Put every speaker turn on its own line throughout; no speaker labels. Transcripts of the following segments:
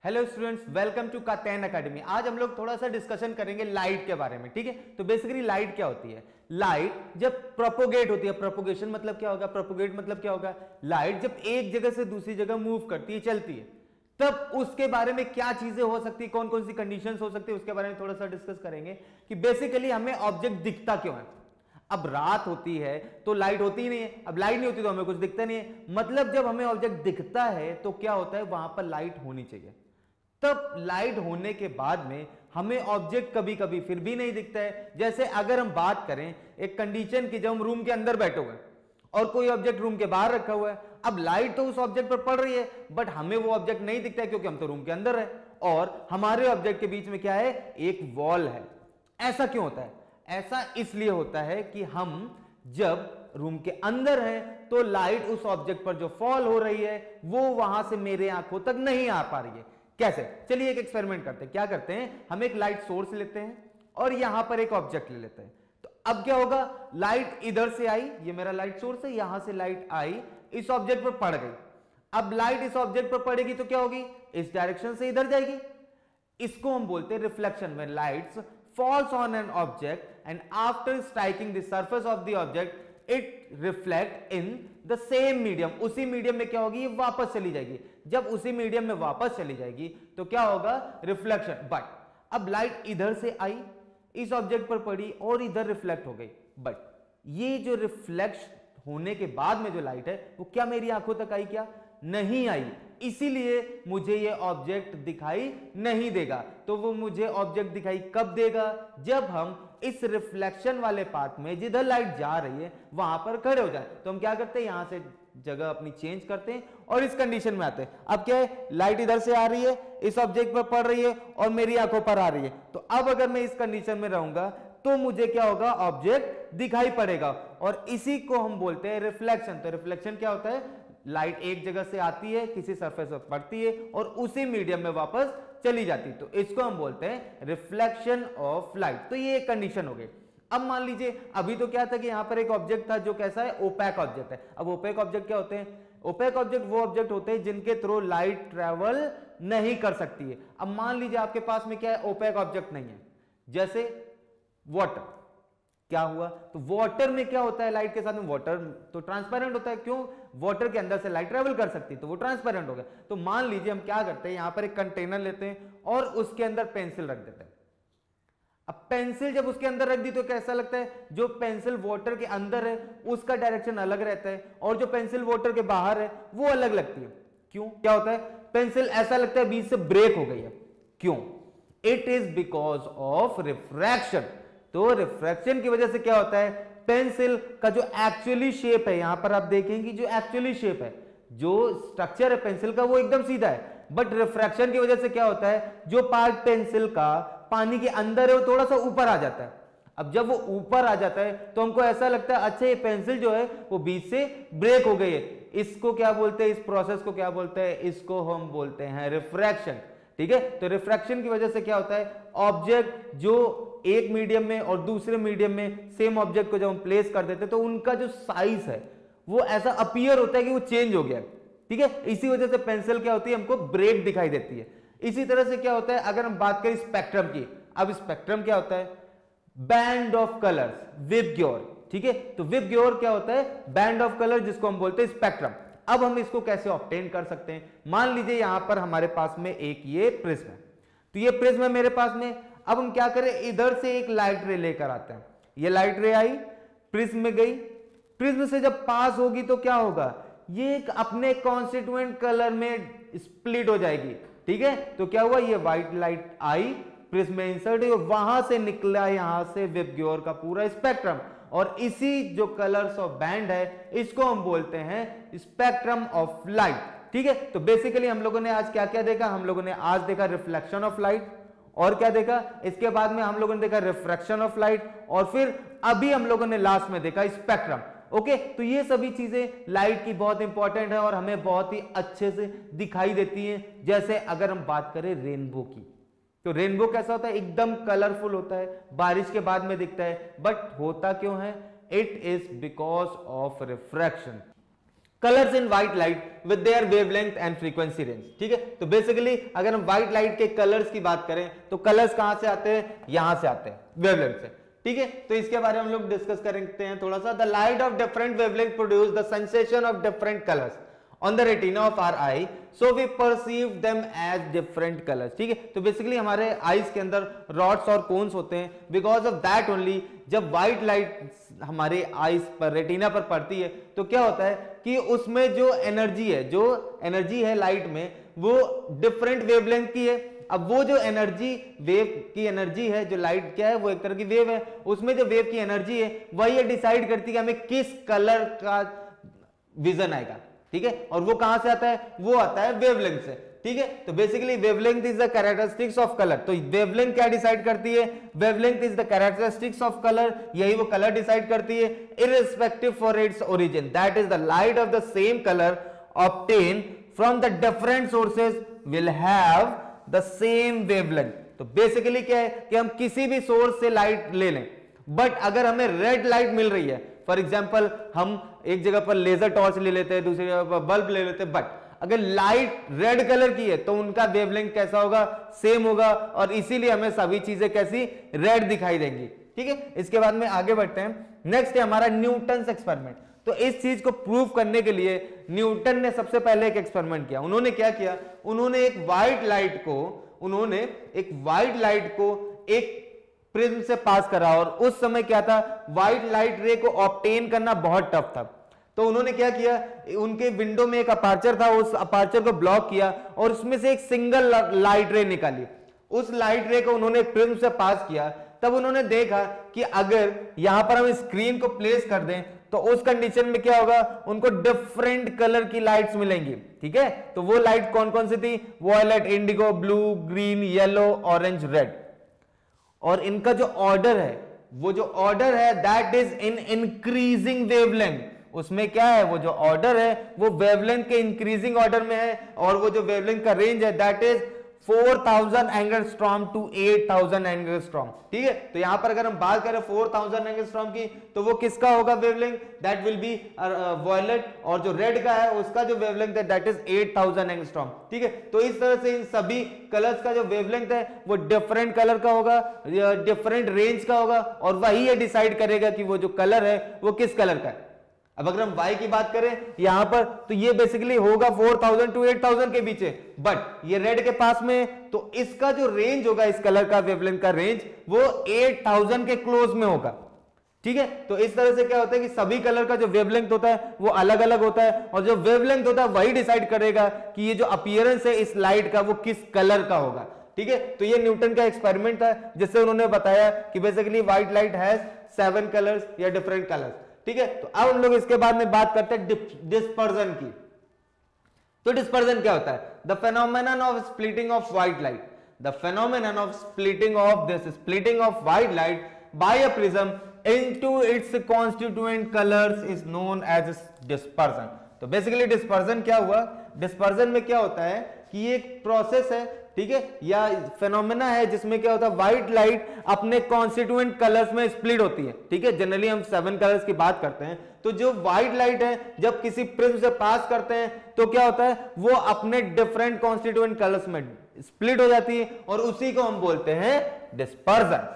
Hello students, welcome to Katyayan academy. आज हम लोग थोड़ा सा डिस्कशन करेंगे लाइट के बारे में। ठीक है, तो बेसिकली लाइट क्या होती है। लाइट जब प्रोपोगेट होती है, प्रोपोगेशन मतलब क्या होगा, प्रोपोगेट मतलब क्या होगा, लाइट जब एक जगह से दूसरी जगह मूव करती है, चलती है, तब उसके बारे में क्या चीजें हो सकती है, कौन कौन सी कंडीशंस हो सकती है, उसके बारे में थोड़ा सा डिस्कस करेंगे कि बेसिकली हमें ऑब्जेक्ट दिखता क्यों है। अब रात होती है तो लाइट होती ही नहीं है, अब लाइट नहीं होती तो हमें कुछ दिखता नहीं है। मतलब जब हमें ऑब्जेक्ट दिखता है तो क्या होता है, वहां पर लाइट होनी चाहिए। तब लाइट होने के बाद में हमें ऑब्जेक्ट कभी कभी फिर भी नहीं दिखता है। जैसे अगर हम बात करें एक कंडीशन की, जब हम रूम के अंदर बैठे हुए हैं और कोई ऑब्जेक्ट रूम के बाहर रखा हुआ है, अब लाइट तो उस ऑब्जेक्ट पर पड़ रही है बट हमें वो ऑब्जेक्ट नहीं दिखता है क्योंकि हम तो रूम के अंदर है और हमारे ऑब्जेक्ट के बीच में क्या है, एक वॉल है। ऐसा क्यों होता है? ऐसा इसलिए होता है कि हम जब रूम के अंदर हैं तो लाइट उस ऑब्जेक्ट पर जो फॉल हो रही है वो वहां से मेरे आंखों तक नहीं आ पा रही है। कैसे? चलिए एक एक्सपेरिमेंट करते हैं। क्या करते हैं, हम एक लाइट सोर्स लेते हैं और यहां पर एक ऑब्जेक्ट ले लेते हैं। तो अब क्या होगा, लाइट इधर से आई, ये मेरा लाइट सोर्स है, यहां से लाइट आई, इस ऑब्जेक्ट पर पड़ गई। अब लाइट इस ऑब्जेक्ट पर पड़ेगी तो क्या होगी, इस डायरेक्शन से इधर जाएगी। इसको हम बोलते हैं reflection. When lights falls on an object and after striking the surface of the object it reflect in the same medium। उसी मीडियम में क्या होगी, ये वापस चली जाएगी। जब उसी मीडियम में वापस चली जाएगी तो क्या होगा, रिफ्लेक्शन। बट अब लाइट इधर से आई, इस ऑब्जेक्ट पर पड़ी और इधर रिफ्लेक्ट हो गई, बट ये जो रिफ्लेक्ट होने के बाद में जो लाइट है वो क्या मेरी आंखों तक आई, क्या नहीं आई। इसीलिए मुझे ये ऑब्जेक्ट दिखाई नहीं देगा। तो वो मुझे ऑब्जेक्ट दिखाई कब देगा, जब हम इस रिफ्लेक्शन वाले पार्ट में जिधर लाइट जा रही है वहां पर खड़े हो जाए। तो हम क्या करते हैं, यहां से जगह अपनी चेंज करते हैं और इस कंडीशन में आते हैं। अब क्या है, लाइट इधर से आ रही है, इस ऑब्जेक्ट पर पड़ रही है और मेरी आंखों पर आ रही है। तो अब अगर मैं इस कंडीशन में रहूंगा तो मुझे क्या होगा, ऑब्जेक्ट दिखाई पड़ेगा और इसी को हम बोलते हैं रिफ्लेक्शन। तो रिफ्लेक्शन क्या होता है, लाइट एक जगह से आती है, किसी सरफेस पर पड़ती है और उसी मीडियम में वापस चली जाती है। तो इसको हम बोलते हैं रिफ्लेक्शन ऑफ लाइट। तो ये एक कंडीशन हो गई। अब मान लीजिए अभी तो क्या था कि यहां पर एक ऑब्जेक्ट था जो कैसा है, ओपैक ऑब्जेक्ट है। अब ओपैक ऑब्जेक्ट क्या होते हैं, ओपैक ऑब्जेक्ट वो ऑब्जेक्ट होते हैं जिनके थ्रू लाइट ट्रेवल नहीं कर सकती है। अब मान लीजिए आपके पास में क्या है, ओपैक ऑब्जेक्ट नहीं है, जैसे वाटर। क्या हुआ, तो वाटर में क्या होता है, लाइट के साथ में वाटर तो ट्रांसपेरेंट होता है। क्यों, वाटर के अंदर से लाइट ट्रेवल कर सकती है तो वो ट्रांसपेरेंट हो गया। तो मान लीजिए हम क्या करते हैं, यहां पर एक कंटेनर लेते हैं और उसके अंदर पेंसिल रख देते हैं। अब पेंसिल जब उसके अंदर रख दी तो कैसा लगता है, जो पेंसिल वाटर के अंदर है उसका डायरेक्शन अलग रहता है और जो पेंसिल वाटर के बाहर है वो अलग लगती है। क्यों, क्या होता है, पेंसिल ऐसा लगता है बीच से ब्रेक हो गई है। क्यों, it is because of refraction. तो रिफ्रैक्शन की वजह से क्या होता है, पेंसिल का जो एक्चुअली शेप है, यहां पर आप देखेंगे जो एक्चुअली शेप है, जो स्ट्रक्चर है पेंसिल का वो एकदम सीधा है, बट रिफ्रैक्शन की वजह से क्या होता है, जो पार्ट पेंसिल का पानी के अंदर है वो थोड़ा सा ऊपर आ जाता है। अब जब वो ऊपर आ जाता है तो हमको ऐसा लगता है अच्छा ये पेंसिल जो है वो बीच से ब्रेक हो गई है। इसको क्या बोलते हैं, इस प्रोसेस को क्या बोलते हैं, इसको हम बोलते हैं रिफ्रैक्शन। ठीक है, तो रिफ्रैक्शन की वजह से क्या होता है, ऑब्जेक्ट जो एक मीडियम में और दूसरे मीडियम में सेम ऑब्जेक्ट को जब हम प्लेस कर देते हैं तो उनका जो साइज है वो ऐसा अपीयर होता है कि वो चेंज हो गया। ठीक है, इसी वजह से पेंसिल क्या होती है, हमको ब्रेक दिखाई देती है। इसी तरह से क्या होता है, अगर हम बात करें स्पेक्ट्रम की, अब स्पेक्ट्रम क्या होता है, बैंड ऑफ कलर्स, विबग्योर। ठीक है, तो विबग्योर क्या होता है, बैंड ऑफ कलर, जिसको हम बोलते हैं स्पेक्ट्रम। अब हम इसको कैसे ऑब्टेन कर सकते हैं, मान लीजिए यहां पर हमारे पास में एक ये प्रिज्म है, तो ये प्रिज्म है मेरे पास में। अब हम क्या करें, इधर से एक लाइट रे लेकर आते हैं। ये लाइट रे आई, प्रिज्म में गई, प्रिज्म से जब पास होगी तो क्या होगा, ये एक अपने कॉन्स्टिट्यूएंट कलर में स्प्लिट हो जाएगी। ठीक है, तो क्या हुआ, ये व्हाइट लाइट आई, प्रिज्म में इंसर्ट हुई और वहां से निकला यहां से विबग्योर का पूरा स्पेक्ट्रम। और इसी जो कलर्स ऑफ बैंड है इसको हम बोलते हैं स्पेक्ट्रम ऑफ लाइट। ठीक है, तो बेसिकली हम लोगों ने आज क्या क्या देखा, हम लोगों ने आज देखा रिफ्लेक्शन ऑफ लाइट, और क्या देखा, इसके बाद में हम लोगों ने देखा रिफ्रैक्शन ऑफ लाइट, और फिर अभी हम लोगों ने लास्ट में देखा स्पेक्ट्रम। ओके, तो ये सभी चीजें लाइट की बहुत इंपॉर्टेंट है और हमें बहुत ही अच्छे से दिखाई देती हैं। जैसे अगर हम बात करें रेनबो की, तो रेनबो कैसा होता है, एकदम कलरफुल होता है, बारिश के बाद में दिखता है, बट होता क्यों है, it is because of refraction. Colours in white light with their wavelength and frequency range. ठीक है, तो बेसिकली अगर हम व्हाइट लाइट के कलर्स की बात करें तो कलर्स कहां से आते हैं, यहां से आते हैं, वेवलेंथ से। ठीक है, तो इसके बारे में हम लोग डिस्कस करते हैं थोड़ा सा। The light of different wavelength produce the sensation of different colours on the retina of our eye, so we perceive them as different colors। ठीक है, तो बेसिकली हमारे आईज के अंदर रॉड्स और कोन्स होते हैं, बिकॉज ऑफ दैट ओनली जब व्हाइट लाइट हमारे आईज पर, रेटिना पर पड़ती है तो क्या होता है कि उसमें जो एनर्जी है लाइट में, वो डिफरेंट वेवलेंथ की है। अब वो जो एनर्जी, वेव की एनर्जी है, जो लाइट क्या है वो एक तरह की वेव है, उसमें जो वेव की एनर्जी है वही ये डिसाइड करती है कि हमें किस कलर का विजन आएगा। ठीक है, और वो कहां से आता है, वो आता है वेवलेंथ से। ठीक है, तो basically wavelength is the characteristics of colour. तो वेवलेंथ क्या डिसाइड करती है, wavelength is the characteristics of colour, यही वो कलर डिसाइड करती है, irrespective for its origin, that is the light of the same colour obtain from the different sources will have the same wavelength. तो basically क्या है कि हम किसी भी सोर्स से लाइट ले लें, बट अगर हमें रेड लाइट मिल रही है, फॉर एग्जाम्पल हम एक जगह पर लेजर टॉर्च ले लेते हैं, दूसरी जगह पर बल्ब ले लेते हैं, बट अगर लाइट रेड कलर की है तो उनका वेवलेंथ कैसा होगा, सेम होगा, और इसीलिए हमें सभी चीजें कैसी, रेड दिखाई देंगी। ठीक है, इसके बाद में आगे बढ़ते हैं। नेक्स्ट है हमारा न्यूटन्स एक्सपेरिमेंट। तो इस चीज को प्रूव करने के लिए न्यूटन ने सबसे पहले एक एक्सपेरिमेंट किया। उन्होंने क्या किया, उन्होंने एक व्हाइट लाइट को एक प्रिज्म से पास करा, और उस समय क्या था, व्हाइट लाइट रे को ऑब्टेन करना बहुत टफ था। तो उन्होंने क्या किया, उनके विंडो में एक अपर्चर था, उस अपर्चर को ब्लॉक किया और उसमें से एक सिंगल लाइट रे निकाली। उस लाइट रे को उन्होंने प्रिज्म से पास किया। तब उन्होंने देखा कि अगर यहां पर हम स्क्रीन को प्लेस कर दें तो उस कंडीशन में क्या होगा, उनको डिफरेंट कलर की लाइट्स मिलेंगी। ठीक है, तो वो लाइट कौन कौन सी थी, violet, indigo, blue, green, yellow, orange, red. और इनका जो ऑर्डर है that is in increasing wavelength. उसमें क्या है, वो जो ऑर्डर है वो वेवलेंथ के इंक्रीजिंग ऑर्डर में है, और वो जो वेवलेंथ का रेंज है that is 4000 angstrom to 8000 angstrom. ठीक है, तो यहां पर अगर हम बात करें 4000 एंगस्ट्रॉम की, तो वो किसका होगा wavelength, that will be violet, और जो रेड का है उसका जो वेवलेंथ है दैट इज 8000 एंगस्ट्रॉम। ठीक है, तो इस तरह से इन सभी कलर्स का जो वेवलेंथ है वो डिफरेंट कलर का होगा, डिफरेंट रेंज का होगा, और वही ये डिसाइड करेगा कि वो जो कलर है वो किस कलर का है। अब अगर हम y की बात करें यहां पर, तो ये बेसिकली होगा 4000 टू 8000 के बीच, बट ये रेड के पास में, तो इसका जो रेंज होगा, इस कलर का वेवलेंथ का रेंज, वो 8000 के क्लोज में होगा। ठीक है, तो इस तरह से क्या होता है कि सभी कलर का जो वेवलेंथ होता है वो अलग अलग होता है, और जो वेवलेंथ होता है वही डिसाइड करेगा कि ये जो अपीयरेंस है इस लाइट का वो किस कलर का होगा। ठीक है, तो ये न्यूटन का एक्सपेरिमेंट था जिससे उन्होंने बताया कि basically white light has 7 colours या डिफरेंट कलर्स। ठीक है, तो अब हम लोग इसके बाद में बात करते हैं डिस्पर्जन की। तो डिस्पर्जन क्या होता है, the phenomenon of splitting of white light, the phenomenon of splitting of white light by a prism into its constituent colours is known as dispersion. तो बेसिकली डिस्पर्जन क्या हुआ, डिस्पर्जन में क्या होता है कि ये एक प्रोसेस है, ठीक है, या फेनोमेना है जिसमें क्या होता है, व्हाइट लाइट अपने कॉन्स्टिट्यूएंट कलर्स में स्प्लिट होती है। ठीक है, जनरली हम 7 कलर्स की बात करते हैं, तो जो व्हाइट लाइट है जब किसी प्रिज्म से पास करते हैं तो क्या होता है, वो अपने डिफरेंट कॉन्स्टिट्यूएंट कलर्स में स्प्लिट हो जाती है, और उसी को हम बोलते हैं डिस्पर्जन।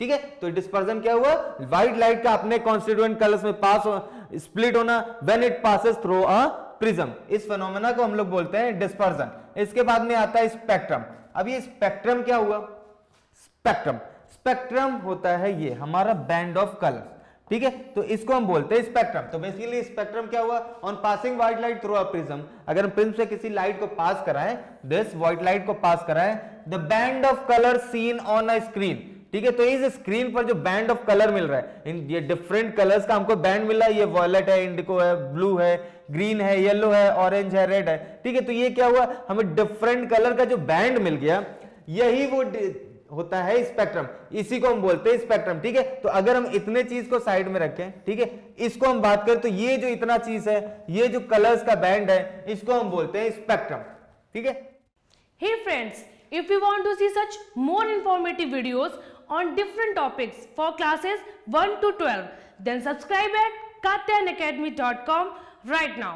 ठीक है, तो डिस्पर्जन क्या हुआ, व्हाइट लाइट का अपने कॉन्स्टिट्यूएंट कलर्स में स्प्लिट होना when it passes through a prism. इस फेनोमेना को हम लोग बोलते हैं डिस्पर्जन। इसके बाद में आता है स्पेक्ट्रम। अब ये स्पेक्ट्रम क्या हुआ, स्पेक्ट्रम होता है ये हमारा बैंड ऑफ कलर। ठीक है, तो इसको हम बोलते हैं स्पेक्ट्रम। तो बेसिकली स्पेक्ट्रम क्या हुआ, on passing white light through a prism, अगर हम प्रिज्म से किसी लाइट को पास कराएं, दिस व्हाइट लाइट को पास कराएं, the band of colour seen on a screen. ठीक है, तो इस स्क्रीन पर जो बैंड ऑफ कलर मिल रहा है, इन ये डिफरेंट कलर्स का हमको बैंड मिल रहा है, ये वॉयलेट है, इंडिगो है, ब्लू है, ग्रीन है, येलो है, ऑरेंज है, रेड है। ठीक है, तो ये क्या हुआ, हमें डिफरेंट कलर का जो बैंड मिल गया, यही वो होता है स्पेक्ट्रम, इसी को हम बोलते हैं स्पेक्ट्रम। ठीक है, तो अगर हम इतने चीज को साइड में रखें, ठीक है, इसको हम बात करें तो ये जो इतना चीज है, ये जो कलर्स का बैंड है, इसको हम बोलते हैं स्पेक्ट्रम। ठीक है,
Hey friends, if you want to see such more informative videos on different topics for classes 1 to 12, then subscribe at katyanacademy.com right now.